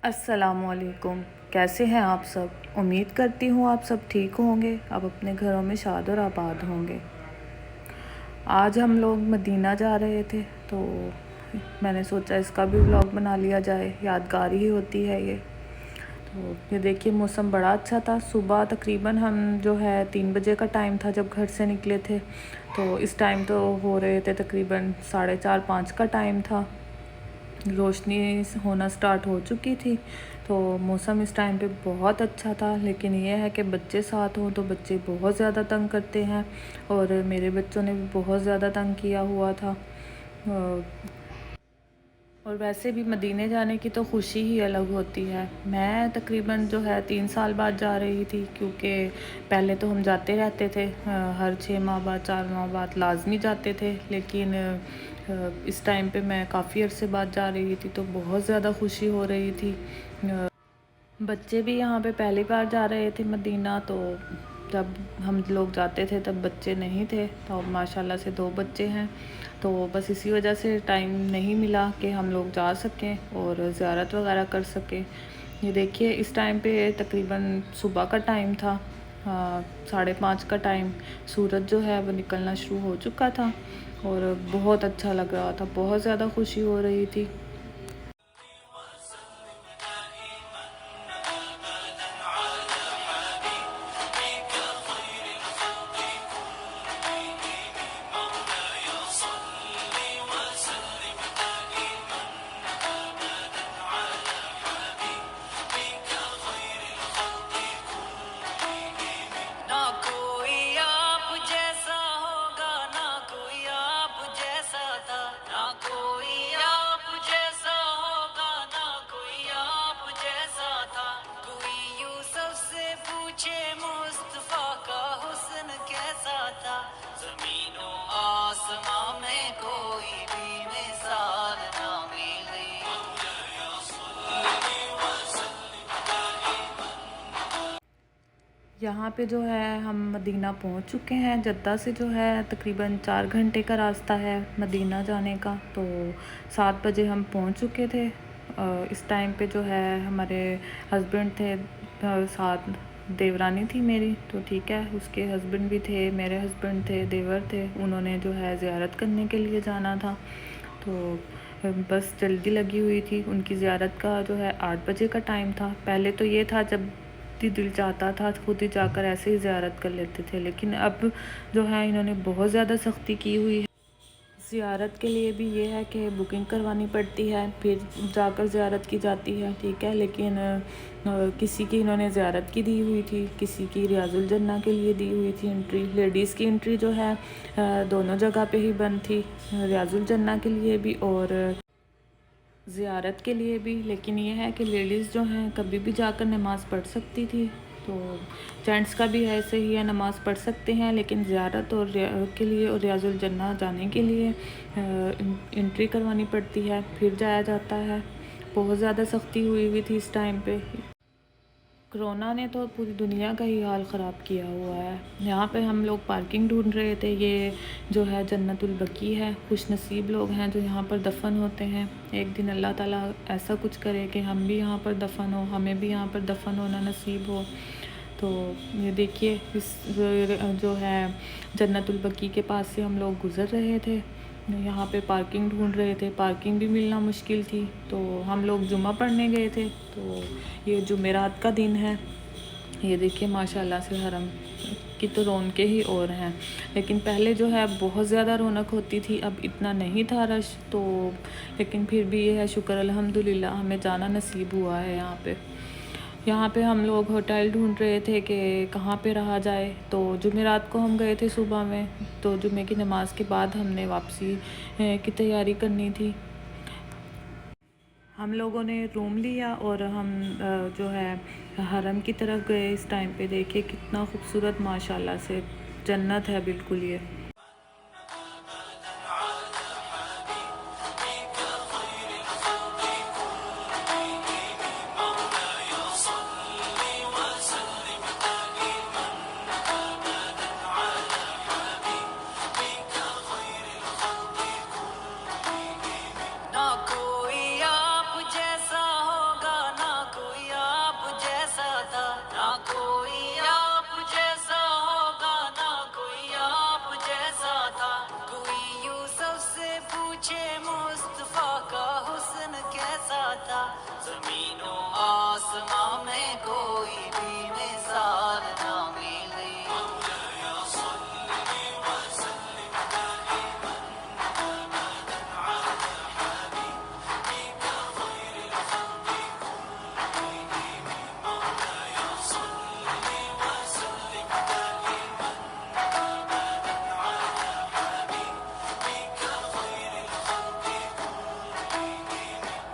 अस्सलामुअलैकुम। कैसे हैं आप सब? उम्मीद करती हूँ आप सब ठीक होंगे, अब अपने घरों में शाद और आबाद होंगे। आज हम लोग मदीना जा रहे थे तो मैंने सोचा इसका भी व्लॉग बना लिया जाए, यादगार ही होती है ये। तो ये देखिए मौसम बड़ा अच्छा था। सुबह तकरीबन हम जो है 3 बजे का टाइम था जब घर से निकले थे। तो इस टाइम तो हो रहे थे तकरीबन 4:30-5 का टाइम था। रोशनी होना स्टार्ट हो चुकी थी। तो मौसम इस टाइम पे बहुत अच्छा था, लेकिन ये है कि बच्चे साथ हों तो बच्चे बहुत ज़्यादा तंग करते हैं और मेरे बच्चों ने भी बहुत ज़्यादा तंग किया हुआ था। और वैसे भी मदीने जाने की तो खुशी ही अलग होती है। मैं तकरीबन जो है 3 साल बाद जा रही थी, क्योंकि पहले तो हम जाते रहते थे हर 6 माह बाद 4 माह बाद लाजमी जाते थे, लेकिन इस टाइम पे मैं काफ़ी अरसे बाद जा रही थी तो बहुत ज़्यादा खुशी हो रही थी। बच्चे भी यहाँ पे पहली बार जा रहे थे मदीना, तो जब हम लोग जाते थे तब बच्चे नहीं थे, तो अब माशाल्लाह से 2 बच्चे हैं। तो बस इसी वजह से टाइम नहीं मिला कि हम लोग जा सकें और ज़ियारत वगैरह कर सकें। ये देखिए इस टाइम पे तकरीबन सुबह का टाइम था, 5:30 का टाइम। सूरज जो है वो निकलना शुरू हो चुका था और बहुत अच्छा लग रहा था, बहुत ज़्यादा खुशी हो रही थी। ना कोई आप जैसा होगा, ना कोई आप जैसा था, ना कोई आप जैसा होगा, ना कोई आप जैसा था। कोई यूसुफ से पूछे मुस्तफा का हुस्न कैसा था। जमीनों आसमां में कोई भी मिसाल ना मिली। यहाँ पे जो है हम मदीना पहुँच चुके हैं। जद्दा से जो है तकरीबन 4 घंटे का रास्ता है मदीना जाने का। तो 7 बजे हम पहुँच चुके थे। इस टाइम पे जो है हमारे हस्बैंड थे, साथ देवरानी थी मेरी, तो ठीक है, उसके हस्बैंड भी थे, मेरे हस्बैंड थे, देवर थे। उन्होंने जो है ज़ियारत करने के लिए जाना था, तो बस जल्दी लगी हुई थी। उनकी ज़ियारत का जो है 8 बजे का टाइम था। पहले तो ये था जब दिल चाहता था खुद ही जाकर ऐसे ही ज़ियारत कर लेते थे, लेकिन अब जो है इन्होंने बहुत ज़्यादा सख्ती की हुई है। ज़ियारत के लिए भी ये है कि बुकिंग करवानी पड़ती है, फिर जाकर ज़ियारत की जाती है, ठीक है। लेकिन किसी की इन्होंने ज़ियारत की दी हुई थी, किसी की रियाजुल जन्ना के लिए दी हुई थी एंट्री। लेडीज़ की एंट्री जो है दोनों जगह पे ही बंद थी, रियाजुल जन्ना के लिए भी और ज़ियारत के लिए भी। लेकिन ये है कि लेडीज़ जो हैं कभी भी जाकर नमाज़ पढ़ सकती थी, तो जेंट्स का भी ऐसे ही है, नमाज़ पढ़ सकते हैं, लेकिन ज़ियारत और के लिए और रियाजुल जन्ना जाने के लिए एंट्री करवानी पड़ती है, फिर जाया जाता है। बहुत ज़्यादा सख्ती हुई हुई थी इस टाइम पे। कोरोना ने तो पूरी दुनिया का ही हाल ख़राब किया हुआ है। यहाँ पे हम लोग पार्किंग ढूंढ रहे थे। ये जो है जन्नतुल बकी है, खुश नसीब लोग हैं जो यहाँ पर दफन होते हैं। एक दिन अल्लाह ताला ऐसा कुछ करे कि हम भी यहाँ पर दफन हो, हमें भी यहाँ पर दफन होना नसीब हो। तो ये देखिए इस जो है जन्नतुल बकी के पास से हम लोग गुज़र रहे थे। यहाँ पे पार्किंग ढूंढ रहे थे, पार्किंग भी मिलना मुश्किल थी। तो हम लोग जुमा पढ़ने गए थे, तो ये जुमेरात का दिन है। ये देखिए माशाल्लाह से हरम की तो रौनकें ही और हैं। लेकिन पहले जो है बहुत ज़्यादा रौनक होती थी, अब इतना नहीं था रश। तो लेकिन फिर भी ये है, शुक्र अल्हम्दुलिल्लाह हमें जाना नसीब हुआ है यहाँ पे। यहाँ पे हम लोग होटल ढूंढ रहे थे कि कहाँ पे रहा जाए। तो जुमेरात को हम गए थे सुबह में, तो जुमे की नमाज़ के बाद हमने वापसी की तैयारी करनी थी। हम लोगों ने रूम लिया और हम जो है हरम की तरफ गए। इस टाइम पे देखिए कितना खूबसूरत, माशाल्लाह से जन्नत है बिल्कुल ये। ना कोई आप जैसा होगा, ना था। जमीनों आसमां में कोई भी मिसाल ना मिली।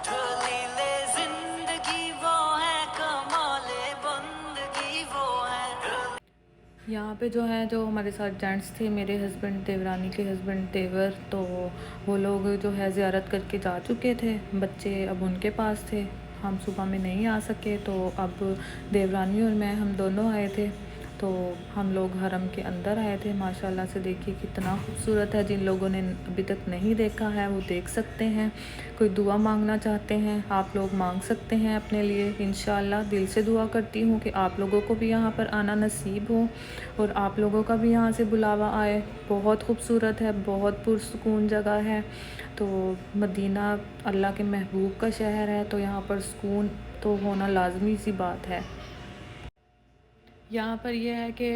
दलीले जिंदगी वो है, कमाले बंदगी वो है। यहाँ पे जो है, जो हमारे साथ जेंट्स थे, मेरे हस्बैंड, देवरानी के हस्बैंड देवर, तो वो लोग जो है ज़ियारत करके जा चुके थे। बच्चे अब उनके पास थे, हम सुबह में नहीं आ सके, तो अब देवरानी और मैं, हम दोनों आए थे। तो हम लोग हरम के अंदर आए थे। माशाल्लाह से देखिए कितना खूबसूरत है। जिन लोगों ने अभी तक नहीं देखा है वो देख सकते हैं। कोई दुआ मांगना चाहते हैं, आप लोग मांग सकते हैं अपने लिए। इंशाल्लाह दिल से दुआ करती हूँ कि आप लोगों को भी यहाँ पर आना नसीब हो और आप लोगों का भी यहाँ से बुलावा आए। बहुत खूबसूरत है, बहुत पुरसुकून जगह है। तो मदीना अल्लाह के महबूब का शहर है, तो यहाँ पर सुकून तो होना लाजमी सी बात है। यहाँ पर यह है कि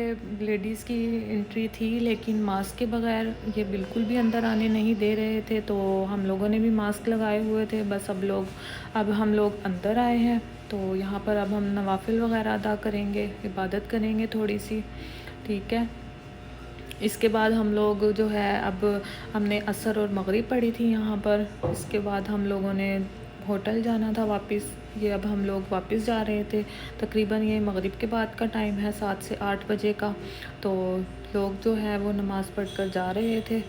लेडीज़ की एंट्री थी, लेकिन मास्क के बगैर ये बिल्कुल भी अंदर आने नहीं दे रहे थे। तो हम लोगों ने भी मास्क लगाए हुए थे। बस अब हम लोग अंदर आए हैं, तो यहाँ पर अब हम नवाफिल वगैरह अदा करेंगे, इबादत करेंगे थोड़ी सी, ठीक है। इसके बाद हम लोग जो है, अब हमने असर और मगरिब पढ़ी थी यहाँ पर। इसके बाद हम लोगों ने होटल जाना था वापस। ये अब हम लोग वापस जा रहे थे। तकरीबन ये मगरिब के बाद का टाइम है, 7 से 8 बजे का। तो लोग जो है वो नमाज़ पढ़कर जा रहे थे।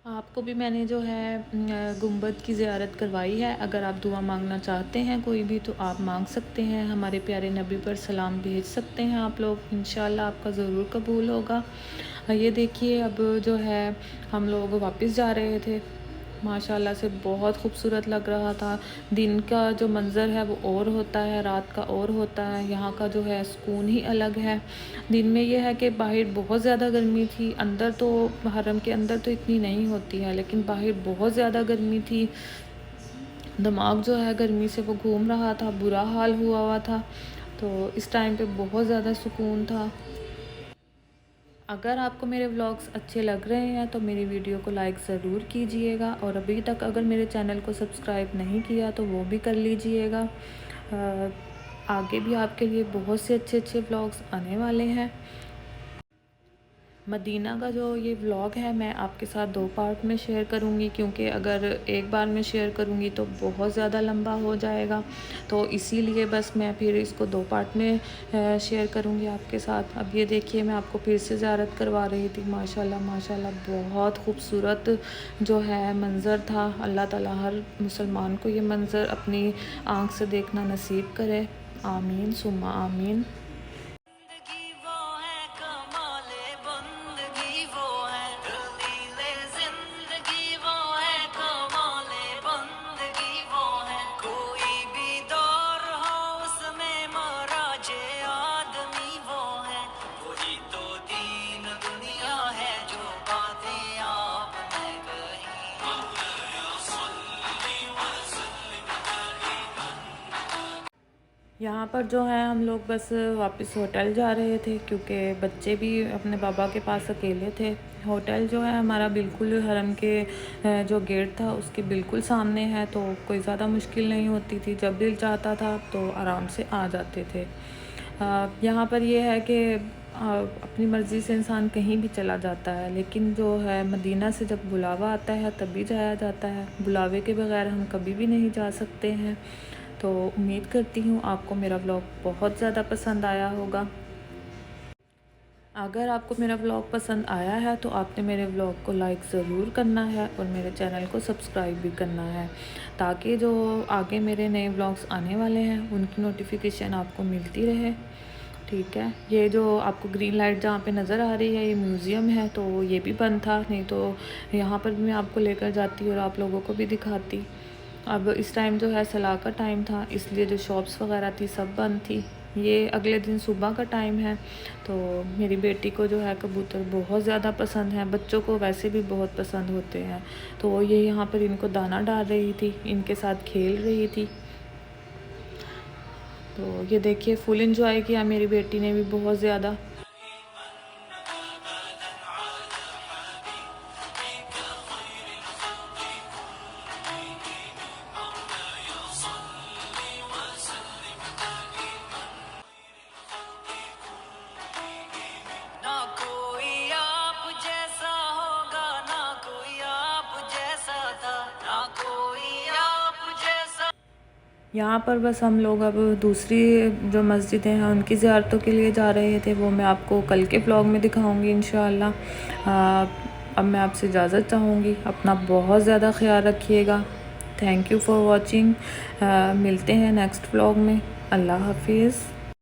आपको भी मैंने जो है गुंबद की ज़ियारत करवाई है। अगर आप दुआ मांगना चाहते हैं कोई भी, तो आप मांग सकते हैं। हमारे प्यारे नबी पर सलाम भेज सकते हैं आप लोग। इंशाल्लाह आपका ज़रूर कबूल होगा। ये देखिए, अब जो है हम लोग वापस जा रहे थे। माशाल्लाह से बहुत खूबसूरत लग रहा था। दिन का जो मंज़र है वो और होता है, रात का और होता है। यहाँ का जो है सुकून ही अलग है। दिन में ये है कि बाहर बहुत ज़्यादा गर्मी थी। अंदर तो हरम के अंदर तो इतनी नहीं होती है, लेकिन बाहर बहुत ज़्यादा गर्मी थी। दिमाग जो है गर्मी से वो घूम रहा था, बुरा हाल हुआ था। तो इस टाइम पे बहुत ज़्यादा सुकून था। अगर आपको मेरे व्लॉग्स अच्छे लग रहे हैं तो मेरी वीडियो को लाइक ज़रूर कीजिएगा, और अभी तक अगर मेरे चैनल को सब्सक्राइब नहीं किया तो वो भी कर लीजिएगा। आगे भी आपके लिए बहुत से अच्छे अच्छे व्लॉग्स आने वाले हैं। मदीना का जो ये व्लॉग है, मैं आपके साथ 2 पार्ट में शेयर करूँगी, क्योंकि अगर एक बार में शेयर करूँगी तो बहुत ज़्यादा लंबा हो जाएगा। तो इसीलिए बस मैं फिर इसको 2 पार्ट में शेयर करूँगी आपके साथ। अब ये देखिए, मैं आपको फिर से ज़ियारत करवा रही थी। माशाल्लाह माशाल्लाह बहुत खूबसूरत जो है मंज़र था। अल्लाह ताला हर मुसलमान को ये मंज़र अपनी आँख से देखना नसीब करे। आमीन सुम्मा आमीन। जिंदगी वो है, कमाले बंदगी वो है। दलीले जिंदगी वो है, कमाले बंदगी वो है। कोई भी दौर हो उसमें महाराजे आदमी वो है। वही तो दीन दुनिया है जो बातें आपने कही। यहाँ पर जो है हम लोग बस वापस होटल जा रहे थे, क्योंकि बच्चे भी अपने बाबा के पास अकेले थे। होटल जो है हमारा बिल्कुल हरम के जो गेट था उसके बिल्कुल सामने है, तो कोई ज़्यादा मुश्किल नहीं होती थी। जब दिल चाहता था तो आराम से आ जाते थे। यहाँ पर ये है कि अपनी मर्ज़ी से इंसान कहीं भी चला जाता है, लेकिन जो है मदीना से जब बुलावा आता है तभी जाया जाता है। बुलावे के बगैर हम कभी भी नहीं जा सकते हैं। तो उम्मीद करती हूँ आपको मेरा व्लॉग बहुत ज़्यादा पसंद आया होगा। अगर आपको मेरा व्लॉग पसंद आया है तो आपने मेरे व्लॉग को लाइक ज़रूर करना है और मेरे चैनल को सब्सक्राइब भी करना है, ताकि जो आगे मेरे नए व्लॉग्स आने वाले हैं उनकी नोटिफिकेशन आपको मिलती रहे, ठीक है। ये जो आपको ग्रीन लाइट जहाँ पे नज़र आ रही है, ये म्यूज़ियम है, तो ये भी बंद था, नहीं तो यहाँ पर भी मैं आपको लेकर जाती और आप लोगों को भी दिखाती। अब इस टाइम जो है सलाह का टाइम था, इसलिए जो शॉप्स वगैरह थी सब बंद थी। ये अगले दिन सुबह का टाइम है। तो मेरी बेटी को जो है कबूतर बहुत ज़्यादा पसंद है, बच्चों को वैसे भी बहुत पसंद होते हैं। तो ये यहाँ पर इनको दाना डाल रही थी, इनके साथ खेल रही थी। तो ये देखिए फुल एंजॉय किया मेरी बेटी ने भी बहुत ज़्यादा। ना कोई आप जैसा होगा, ना कोई आप जैसा था, ना कोई आप जैसा। यहाँ पर बस हम लोग अब दूसरी जो मस्जिदें हैं उनकी ज़ियारतों के लिए जा रहे थे, वो मैं आपको कल के व्लॉग में दिखाऊंगी इंशाअल्लाह। अब मैं आपसे इजाज़त चाहूँगी, अपना बहुत ज़्यादा ख्याल रखिएगा। Thank you for watching. मिलते हैं नेक्स्ट व्लॉग में। अल्लाह हाफिज़।